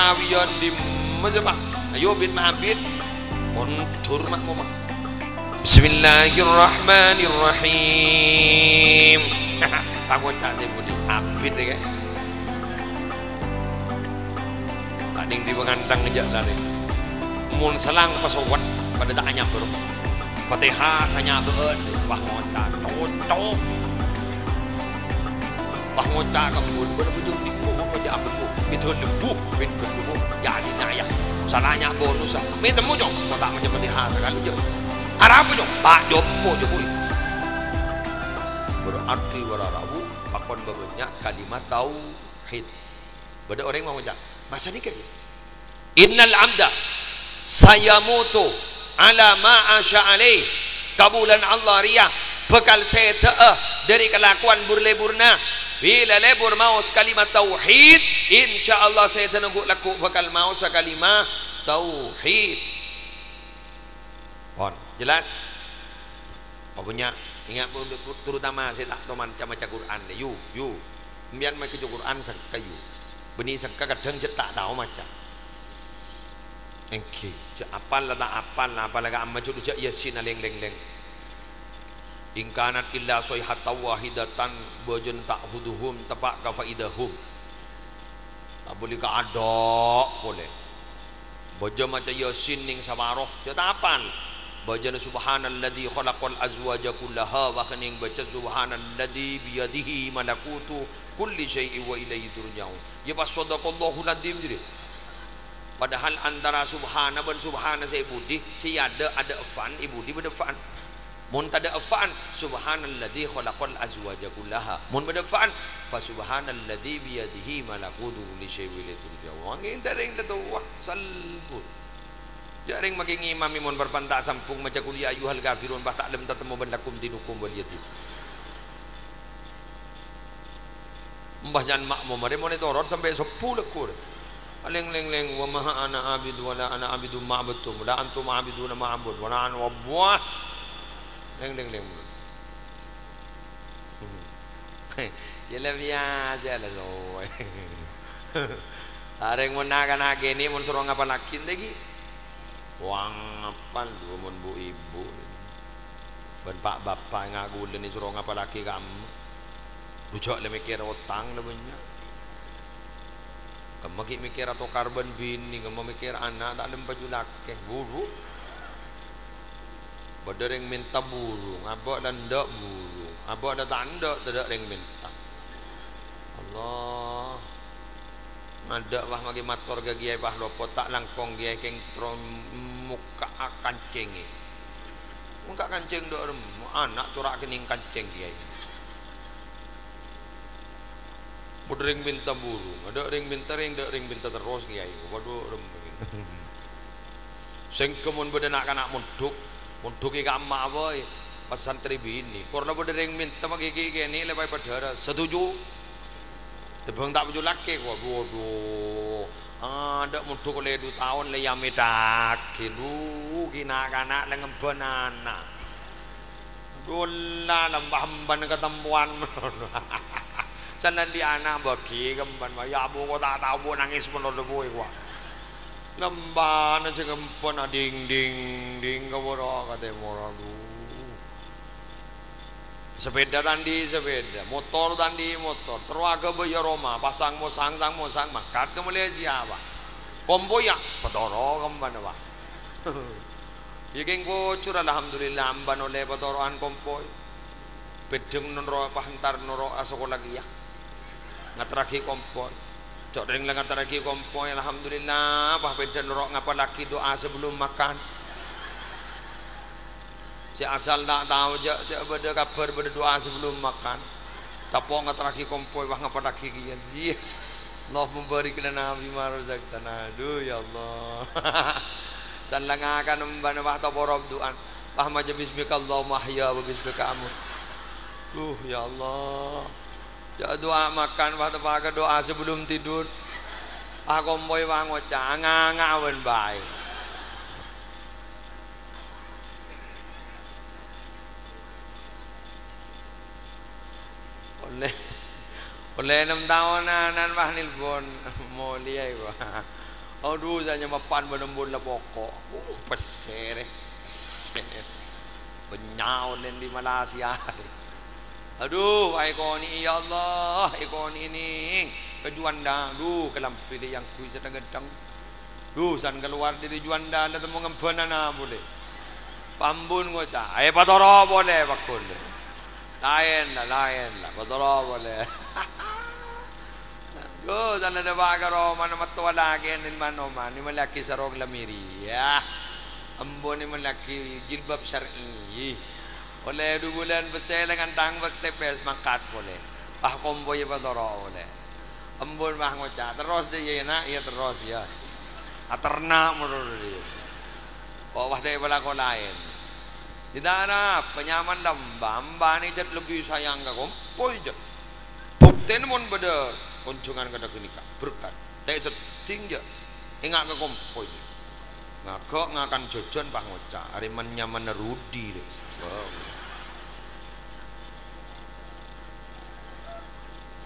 tarawiyan di mazhabah ayo bin ma'abid muntur mak mama bismillahirrahmanirrahim aku tak sebut abid ya tak ding di pengantang ngejak lari mun selang pasawat pada tak nyamper Fatihah sanya beun bah ngota totok bah ngota kembun pada bujung minggu mau jadi apa bu itu lembu bin kedua ya di naya salahnya bonus minta mu jong mau tak menjadi Fatihah sekali je arah apa jong tak jopo je boy berarti wararabu pakon banyak kalimat tauhid pada orang mau ucap masa ni kan innal amda sayamutu ala ma asya alaih kabulan Allah riyah bekal saya dari kelakuan burle-burna bila lebur maus kalimat tauhid insyaallah saya tenunggu laku bekal maus kalimat tauhid pon jelas apa punya ingat terutama saya tak tahu macam-macam Quran you biar mai ke Quran sang kayu benih sang kadang je tak tahu macam engke je apal lah tak apal lah apalagi amma cudu je yasin leng ingkanat illa sayhatan wahidatan bojen tak huduhum tepak ka faidahum tak boleh ka adok boleh bojo macam yasin ning sabaroh je tak apal bojen subhanalladzi khalaqal azwaja kullaha wa kaning baca subhanalladzi biyadihi malakutu kulli syai'in wa ilaihi turja'un ya pas sadaqallahu nadim jadi padahal antara subhana dan subhana saya budi si ada afan ibu di berdefaan mun tada afan subhanalladzi khalaqal azwaja kullaha mun berdefaan fa subhanalladzi biyadihi malakutu kulli syai'in wa ilaihi turja'un angin taring tu wah salbu jaring maging imam mun berpantak sampung maca kuliah ayyuhal kafirun bah tak lem tatemu bandakum dinukum wal yatim mbah jan makmum mari monitor sampai 10 lekur leng wa maha ana abid wala ana abidu ma'budtum la antum abiduna ma'bud wala an wabwah leng ya lebih aja lah so areng menakan ageni mun suruh ngapa lakin lagi wang apal dua mun bu ibu ben pak bapak ngagulen suruh ngapa laki kamu rujak le mikir utang le banyak kamu mikir atau karbon bini kamu mikir anak tak ada baju laki buru berdering minta burung abak dan ndak burung abak dan tak ndak ring minta Allah ada wah magi mator gagiai bah lopo tak langkong giai keng tron muka kancing muka kancing dok anak turak kening kancing giai ring minta burung ada ring minta terus kiai waduh sing kemun bedenak anak munduk iki kamma boy pas santri bini korna ring minta magi kene lepai padara setuju tebang tak baju laki waduh ada munduk le 2 tahun le yamedak lu kina anak lengemben anak dola lambah-amban ketemuan sanan di anak bagi kemban ya bu kok tak tahu nangis menur kowe kuwi lembana sing kempon ding kaworo kate moro sepeda tandi sepeda motor tandi motor teruaga bayar Roma pasang mosang makat ke Malaysia apa kompo ya petoro kemban apa iki bocor alhamdulillah amban oleh petoroan kompo bedeng noro pahentar noro asoko lagi ya ngatraki kompor cok ring ngatraki kompor alhamdulillah bah beda norok ngapa laki doa sebelum makan si asal tak tahu je beda kabar beda doa sebelum makan tapo ngatraki kompor bah ngapa laki kia sih Allah memberi kepada Nabi Marzak tanah aduh ya Allah sanlangakan mbana bah taporab doa bah maja bismika Allahumma ahya wa bismika amut ya Allah ya doa makan waktu pakai doa sebelum tidur aku moy wangot ngawen baik Oleh 6 tahunan bah nilbon mulia iku. Aduh saya mapan benembun lah pokok. Pesere. Benyau nen di Malaysia. Aduh, ikoni ya Allah, ikoni ini. Kejuanda, duh kelampi dia yang kui sedang gedang. Duh san keluar dari juanda lah temu ngempenana boleh. Pambun ngoca. Patoro boleh bakul. Lain lah, patoro boleh. Duh san ada bagaro mana matwa lagi nin manoma ni malaki sarong lamiri ya. Ambon ni malaki jilbab syar'i. Oleh 2 bulan besar dengan tangbak tepes makat boleh. Bah komboy patoro boleh. Ambon bah ngoca terus dia nak ya terus ya. Aternak menurut dia. Oh wah dia berlaku lain. Tidak ada penyaman damba ni jat lebih sayang ke komboy je. Bukti mon beda kunjungan kada kenika berkat. Tak seting je. Ingat ke komboy. Ngakak ngakan jojon bah ngoca. Ari menyaman rudi des. Wow.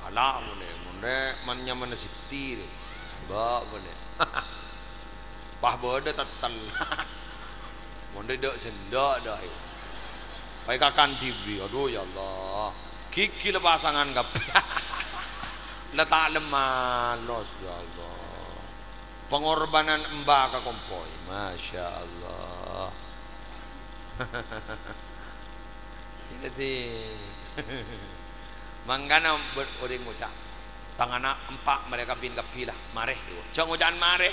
Ala boleh, menyaman siti, bah boleh. Bah beda tatal. Monde dek sendak dah. Baik kakan TV, aduh ya Allah. Kiki le pasangan gap. Letak lemah los ya Allah. Pengorbanan mbak ke kompoi, masya Allah. Jadi manggana berodeng ngucap tangana empak mereka bin kapilah mareh jangan ngucapan mareh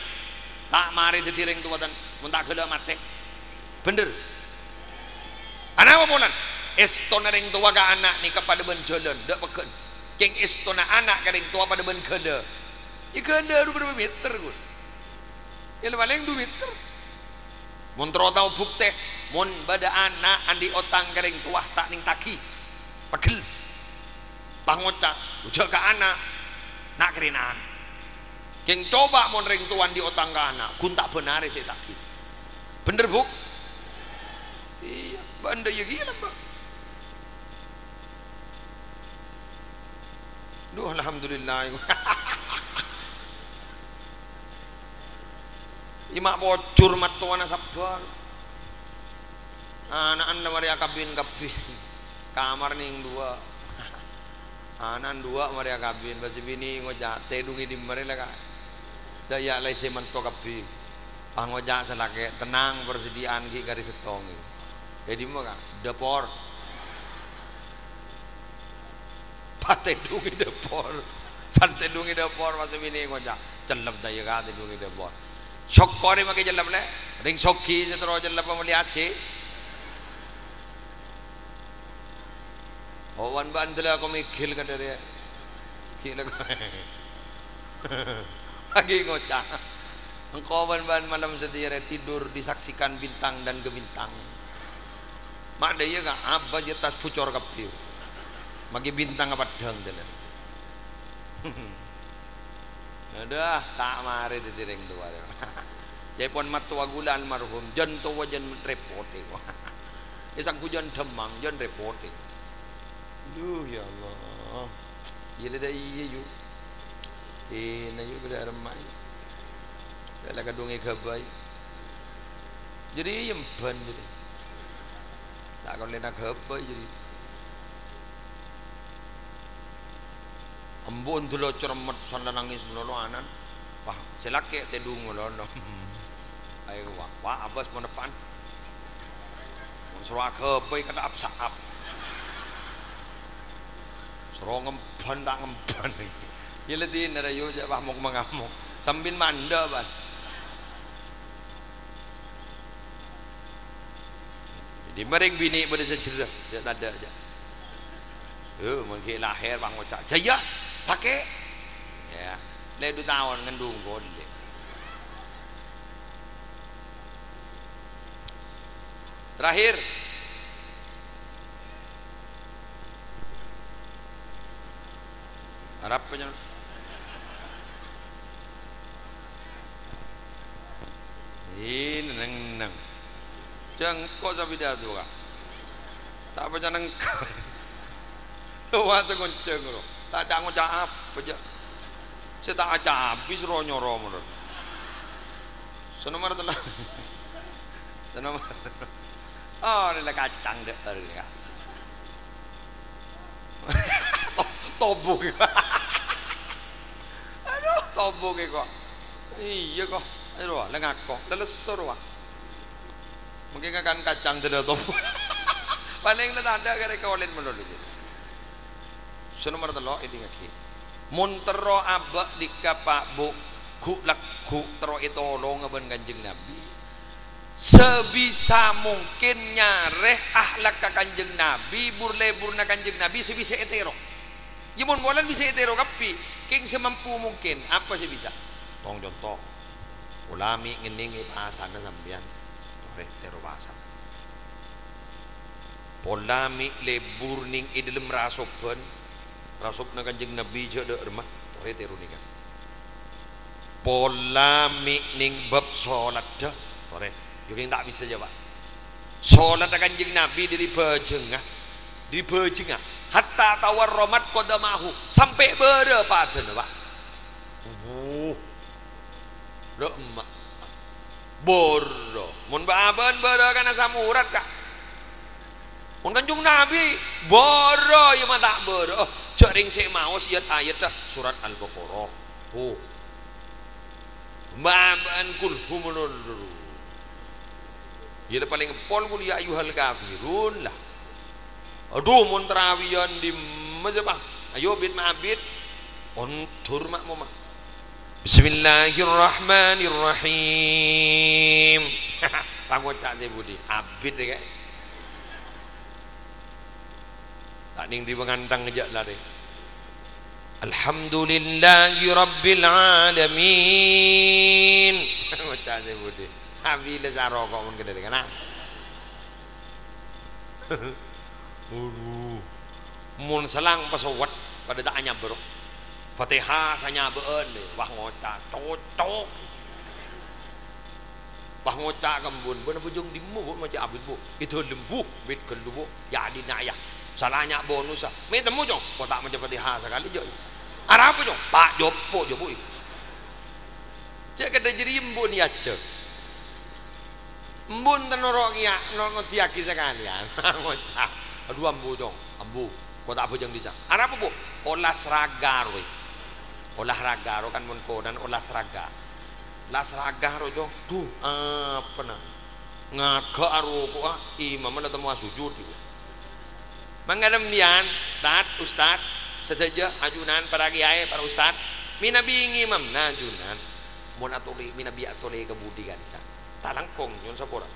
tak mareh ditiring tu watan muntah gela mate bener anak apa polan estona ring tua ka anak ni kepada ben jalan dak peken king estona anak ka ring tua pada ben gela gela berapa meter gue ya paling 2 meter mun tau bukti mun bada anak andi otang ka ring tua tak ning taki pegel pangocak ujak ke anak nak kerinaan keng coba mon ring tuan di otang ke anak kun tak benar saya tak bener buk iya banda ya gila mbak duh alhamdulillah imak bocor matuana sabar anak-anak mari kabin kamar ning 2 anan 2 Maria kabin basi bini ngoja tedungi di mereka daya lai seman to kapi pangoja salake tenang persediaan ki kari setong jadi mo ka depor patedungi depor santedungi depor basi bini ngoja celep daya ka tedungi depor sok kore make celep le ring sokki setro celep pamuli ase Owan bandel aku mikil kan dari kira lagi ngocah engkau ban malam setia tidur disaksikan bintang dan gemintang mak dia kan abas ya tas pucor kapiu magi bintang apa dang dalam ada tak mari ditireng tua jepon matua gula almarhum jan tua jan repote isang hujan demang jan repote duh ya Allah iya dah iya yuk na yuk pada ramai dah kadungi kabai jadi yang ban jadi tak kau lena kabai jadi ambon tu lo cermat sanda nangis menolong anan wah selake tedung menolong ayo wah abas menepan suruh kabai kata apsap Rong ngempan tak ngempan ya letih nara yo jak pamuk mengamuk sambil manda ban jadi mereka bini pada sejerah tak ada aja mungkin lahir bang ngocak jaya sakit ya le 2 tahun ngandung boleh terakhir harap punya ini neng jengkok sapi dah tu kak tak apa jangan kau tuan segonceng lo tak cak ngocak apa aja. Saya tak acak habis ronyo menurut. Senomor telah. Senomor. Oh, ini kacang deh ini kak. Tobok. Aduh, tobok kok. Iya kok. Aduh, lengak kok. Lelesur wah. Mungkin akan kacang tidak tobok. Paling tidak ada kira kaulin menurut. Senomor telah ini kaki. Muntero abak dikapak bu ku tero itolong ngaben Kanjeng Nabi. Sebisa mungkin nyareh ahlak ka Kanjeng Nabi, burle-burna Kanjeng Nabi sebisa etero. Yamun bolan bisa etero kapi, king semampu mungkin apa sih bisa. Tong contoh. Ulami ngening bahasana sampean. Tore tero bahasa. Polami lebur ning idilem rasopen. Rasopna Kanjeng Nabi jada remah. Tore tero nika. Polami ning bab salat dah. Tore juga tak bisa jawab. Salat Kanjeng Nabi dari bajengah. Di bajengah. Hatta tawar romat kodamahu sampai berapa ada pak? Remak boro, mun baban boro kana samurat kak. Mun Kanjeng Nabi boro ya mah tak boro. Jering sik maos ayat dah surat Al-Baqarah. Oh. Baban kulhum nurru. Ya paling pol kul ya ayyuhal kafirun lah. Aduh mun terawian di mazhabah. Ayo bid ma'abid. Ontur mak mama. Bismillahirrahmanirrahim. Pangocak saya budi. Abid ya kak. Tak ning di pengantang ngejak lah deh. Alhamdulillahi rabbil alamin. Pangocak saya budi. Habis sarok kok mun gede kan. Mun selang pesawat pada tak hanya bro Fatihah sanya beun wah ngocak cocok wah ngocak kembun bener bujung dimu bu macam abid bu itu lembu bit kelubu ya di naya salahnya bonus me temu jong kok tak macam Fatihah sekali jo arah apa jong tak jopo jo bu cek kada jadi embun ya cek embun tenorok ya no tiaki sekalian ngocak aduh ambu dong, ambu. Kau tak bujang bisa. Arah apa bu? Olahraga roy. Olahraga roy kan mun kodan olahraga. Olahraga roy dong. Tuh apa nah? Ngaga aru ko imam na temu sujud gitu. Mangadamian, tat ustad, sedaja ajunan para kiai, para ustad. Minabi ngimam na ajunan. Mun atuli minabi atuli kebudi kan sa. Talangkong yon sapora.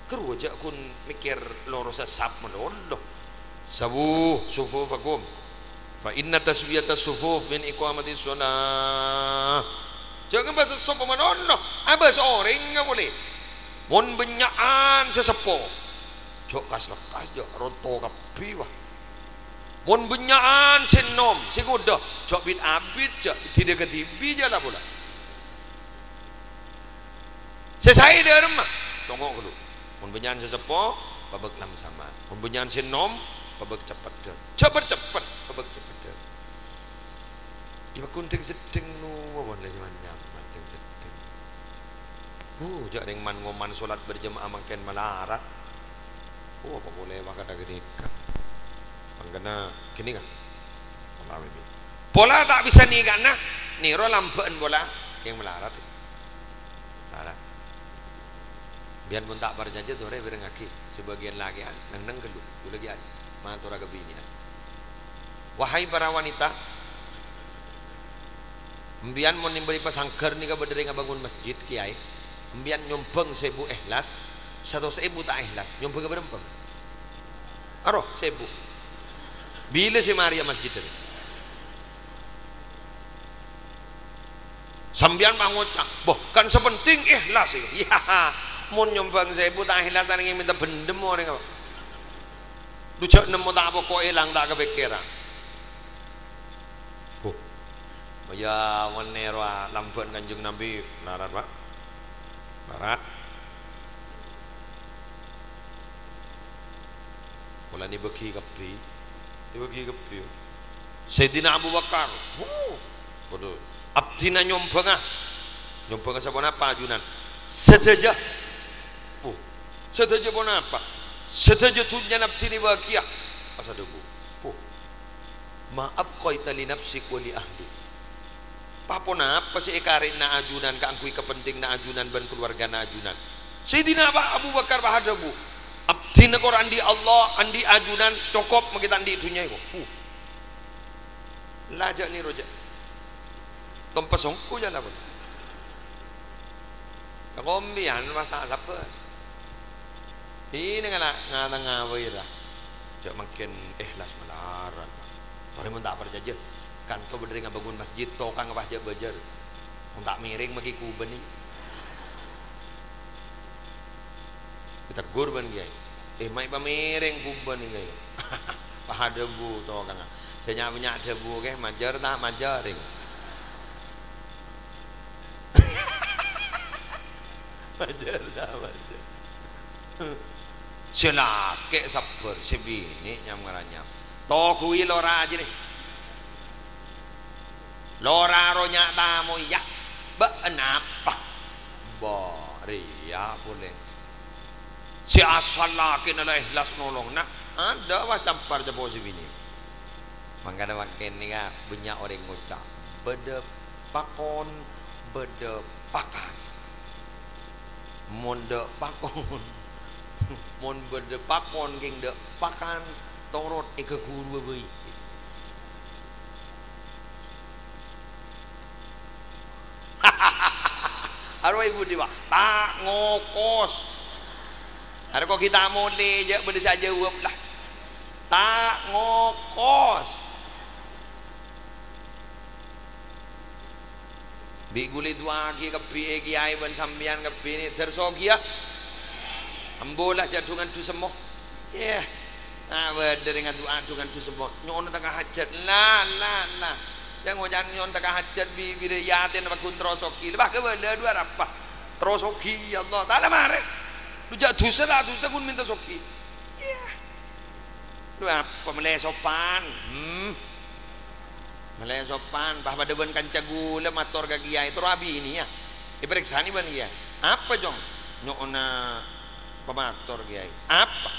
Keruja kun mikir loro sesap menoloh sabu sufufakum fa inna taswiyata sufuf min iqamati shalah jangan bahasa sopo menoloh abas orang nggak boleh mun benyaan sesepo jok kas lekas jok ronto kapi wah mun benyaan senom segudo jok bit abid jok tidak ketibi jala pula selesai derma tongok dulu mun benyan sesepo babak lam sama mun benyan sinom babak cepet cepet babak cepet iba kunting sedeng nu wawon le jaman nyaman teng sedeng jak ring man ngoman salat berjamaah mangken malarat apa boleh maka ada gedeka panggana gini kan pola tak bisa nih karena niro lambean bola yang melarat melarat biar pun tak berjanji tuh re berengaki sebagian lagi neng gelu lagi an matura kebinian wahai para wanita mbian mau nimbali pasangker nih berdiri bangun masjid kiai mbian nyompeng 1000 ikhlas 100.000 tak ikhlas nyompeng ke berempeng aroh 1000 bila si Maria masjid tadi sambian mangocak boh kan sepenting ikhlas ya mun nyombang 1000 tak ikhlas tak ingin minta bendem orang apa lucu nemu tak apa kok hilang tak kepikiran ya menerwa lampuan Kanjeng Nabi larat pak larat mulai dibagi kepi Sayyidina Abu Bakar bodoh abdina nyombang sapa napa ajunan sedaja sedaja pun apa sedaja tunya abdini bahagia asadabu maaf qaita li nafsik wa li ahli papon apa sih ekarin na ajunan kaangkui kepenting na ajunan ban keluarga na ajunan Sayyidina Abu Bakar bahadabu abdina Quran di Allah andi ajunan cokop makita andi itunya iku lajak ni rojak kompesongku jalan pun kombian mas tak sapa ini ngana ngawai lah jak makin ikhlas melaran tore mun tak percaya kan kau berdiri bangun masjid to kang baca bajar mun tak miring maki kuben ni kita gurban kiai mai pamiring kuben ni kiai pahadebu to kang saya nyak debu ke majar tak majaring majar tak majar selake sabar sebini nyam ngaranya to kuwi lora aja nih lora ro nyak tamu ya ba enapa ya boleh si asal laki nala ikhlas nolong nah ada wah campar jabo sebini mangkana makin ni kan banyak orang ngucap bede pakon bede pakan mon de pakon mon bede pakon geng de pakan torot eke guru beui aro ibu diwa tak ngokos ada kok kita mole je bede saja uap lah tak ngokos bi gule dua ki kepi kiai ban sambian kepi ni tersogia ambolah jadungan tu semua yeah nah beda dengan doa dengan tu semua nyon tengah hajat lah jangan nyon tengah hajat bi yatin apa kun terosoki lebah ke benda dua apa terosoki ya Allah tak ada mare lu jak dosa lah dosa kun minta soki yeah lu apa meleh sopan Malay sopan, bah pada ban kanca gula mator ka kiai itu rabi ini ya. Diperiksa ni ban kiai. Apa jong? Nyokna pemator kiai. Apa?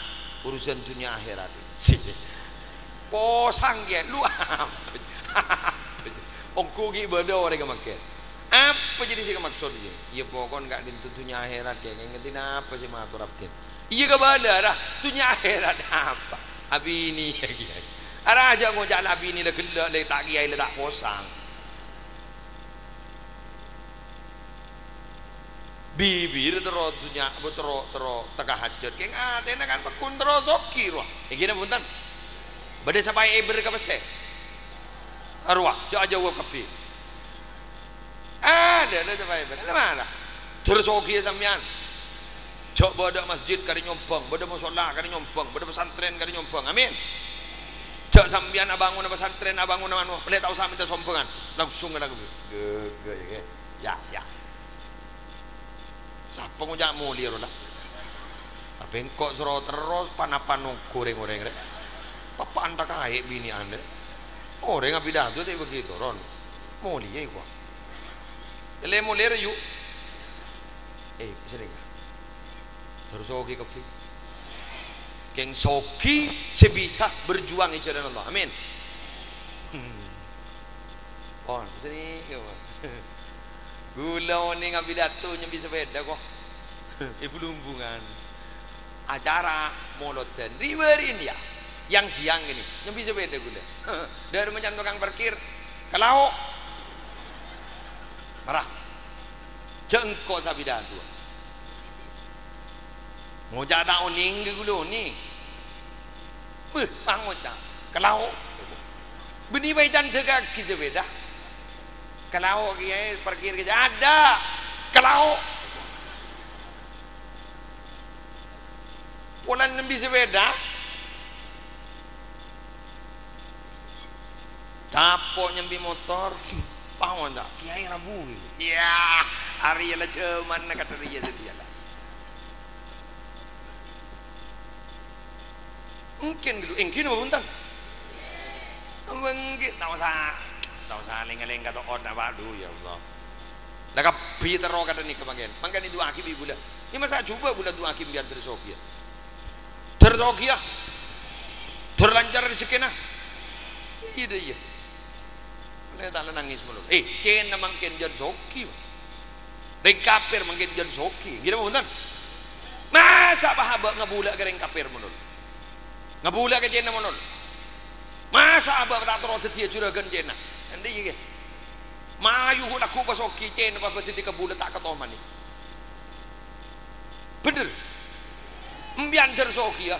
Urusan dunia akhirat. Posang kiai, lu apa? Ongku ki beda orang kemakin. Apa jadi sih maksud dia? Ya pokon gak di dunia akhirat kiai. Ngerti apa sih matur abdin? Iya ke bada dah. Dunia akhirat apa? Abi ini ya kiai. Ara aja ngojak nabi ni le gelak le tak kiai le tak posang. Bibir terus dunya terus tengah hajat keng atena kan pekun terus soki roh. Iki na punten. Bade sampai eber ka bese. Arwah jak aja wa kapi. Ada sampai eber. Ada mana? Terus soki sampean. Cok bodak masjid kali nyompong, bodak musala kali nyompong, bodak pesantren kali nyompong. Amin. Jak sambian abangun pesantren abangun anu boleh tahu sami teh sompongan langsung kena ya siapa ngojak mulia lah tapi kok suruh terus panapan goreng-goreng rek papa anda kaya bini anda orang ngapi dah tu begitu ron mulia gua ele mulia yuk sini terus oke kopi keng soki sebisa berjuang di jalan Allah. Amin. Oh, sini gula ni ngabi datu nyambi sepeda kok. Ibu lumbungan. Acara moloten riwerin ya. Yang siang ini nyambi sepeda gula. Dari macam tukang parkir kalau marah. Jengkok sabi datu. Ngojak tak uning ke gula ni. Bangun tak kalau beni baitan tegak kisah kalau kiai parkir kerja ada kalau pulang nembi sepeda tapok nyambi motor bangun tak kiai rabu ya hari lah cuman nak kata dia sedia lah mungkin gitu, mungkin apa buntan? Mengki tak usah lenga-lenga kata on apa aduh ya Allah. Lah kapi tero kata ni kebagian. Mangkan itu akim ibu lah. Ini masa coba bulan dua akim biar tersokia. Tersokia. Terlancar rezeki nah. Iya deh iya. Boleh tak nangis mulu. Cen mangkin jadi soki. Reng kafir mangkin jadi soki. Gila punten. Masa bahaba ngabula ke reng kafir mulu. Ngabula ke cen mulu. Masa abah tak terus dia juragan cen. Andi ye. Mayu laku basoki cen apa titi kabula tak katoman ni. Bener. Mbian tersoki ya.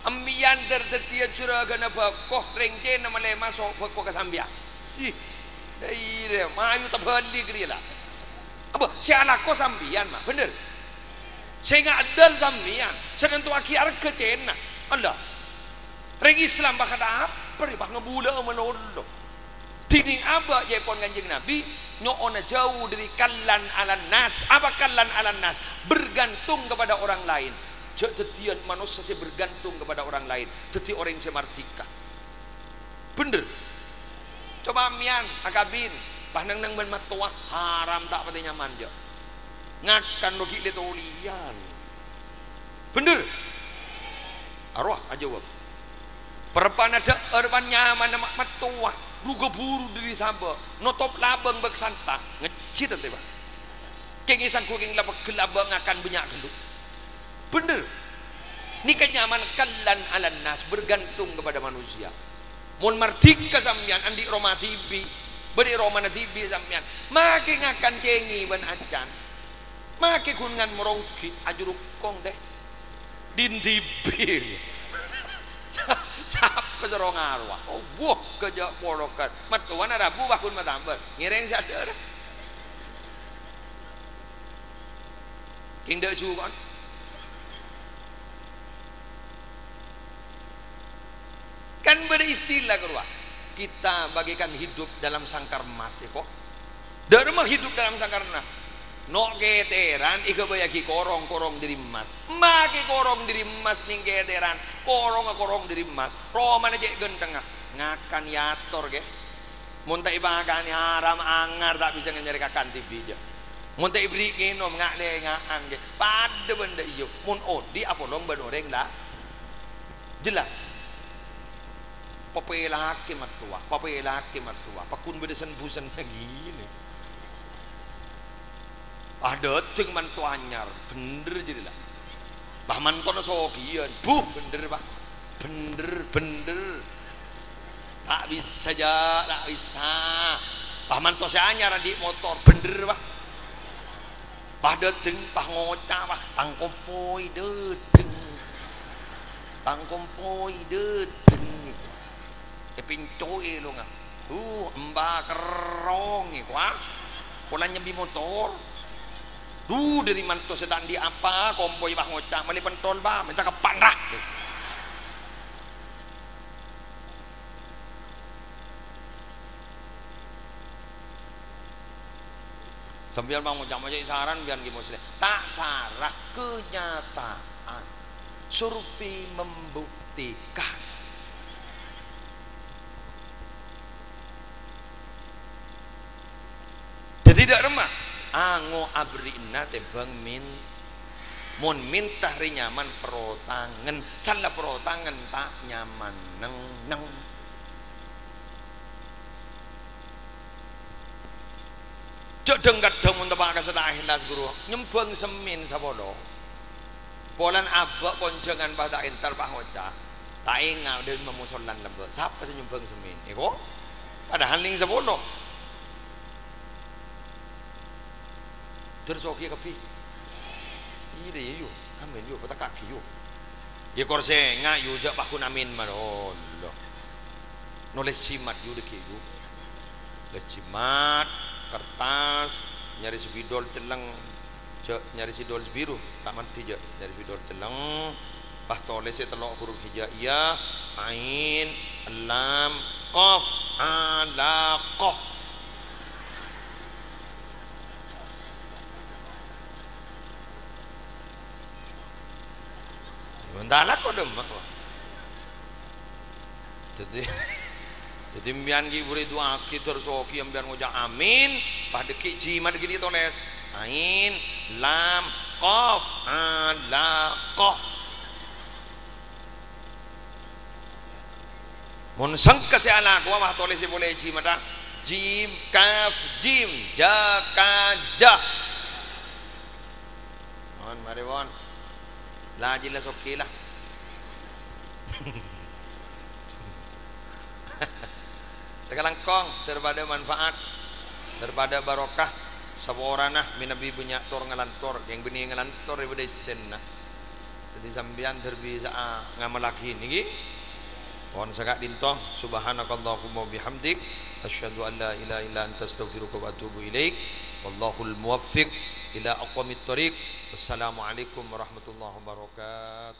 Ambian terdetia juragan apa koh rengke nama le masuk koh kesambia si dari mayu tabali kiri lah apa si anak koh sambian mah bener saya nggak adal sambian sedang tu akhir ke cina Allah reng Islam bakal apa nih bak ngebula menolong tini apa jepon kanjeng Nabi nyoona jauh dari kallan alan nas apa kallan alan nas bergantung kepada orang lain. Tetian manusia saya bergantung kepada orang lain. Teti orang saya martika. Bener. Coba mian akabin. Bahnang nang ben matua haram tak pati nyaman je. Ngakan logi le tolian. Bener. Arwah aja wab. Perpan ada erban nyaman nama matua. Ruga buru diri samba. Notop labang beksanta. Ngecit teh ba. Kengisan kuking labang gelabang akan banyak geluk. Bener. Ini kenyaman kallan alan nas bergantung kepada manusia. Mun mardika sampean andi Roma TV, beri Roma TV sampean. Make ngakan cengi ban acan. Make kungan merongki ajuruk kong deh. Din TV. Siapa serong arwah? Oh, buah kerja porokan. Matuan Rabu bakun matambal. Ngireng sadar. King dak ju kan. Kan beristilah keluar kita bagikan hidup dalam sangkar emas ya kok dharma hidup dalam sangkar emas no keteran ika bayaki korong diri emas maki korong diri emas ning keteran korong diri emas roman aja genteng ngakan yator ke muntai bagan haram angar tak bisa nyari kakan tibi aja muntai beri nginom ngak lengaan ke pada benda iyo mun odi apa dong benoreng dah jelas papelaki matua pakun bedesan busan lagi ini ada ting mantu anyar bener jadi lah bah manton sokian bener bah bener tak bisa bah mantu saya anyar di motor bener bah deteng bah ngocah bah tangkompoi deteng pincoy lo nga mbak kerong wah pola nyembi motor dari mantu sedang di apa kompoi bah ngocak mali pentol bah minta kepan dah sambil bang ngocak aja saran biar gimana tak sarah kenyataan survei membuktikan tidak remah ango abrina tebang mun mintah ri nyaman perotangan salah perotangan tak nyaman neng cok dengkat dong untuk pakai sedah hilas guru nyembang semin sabodo polan abak konjangan pada entar pak hoca tak ingat dan memusolan lembek siapa sih nyembang semin iko padahal ning sabodo tersoki kapi ide yuk amin yuk kata kaki yuk ya korse ngak yuk jak pakun amin manon nulis cimat yuk deki yuk les cimat kertas nyari spidol teleng nyari spidol biru tak mati jak nyari spidol teleng pas tulis telok huruf hijaiyah ain lam qaf alaqah Entahlah kau demak. Jadi jadi mbian ki beri doa kita tersoki mbian ngucap amin pada ki jimat gini tulis ain lam qaf alaqah mun sangka se ala ko mah tulis boleh jimat jim kaf jim ja ka ja on mari won la jelas okey lah sekarang kong terpada manfaat terpada barokah saborana minabi punya tor ngalantor yang benih ngalantor daripada senna jadi sambian terbisa ngamal lagi niki pon sagak dintoh subhanakallahumma bihamdik asyhadu an la ilaha illa anta astaghfiruka wa atubu ilaik wallahul muwaffiq ila aqwamit thoriq wassalamu alaikum warahmatullahi wabarakatuh.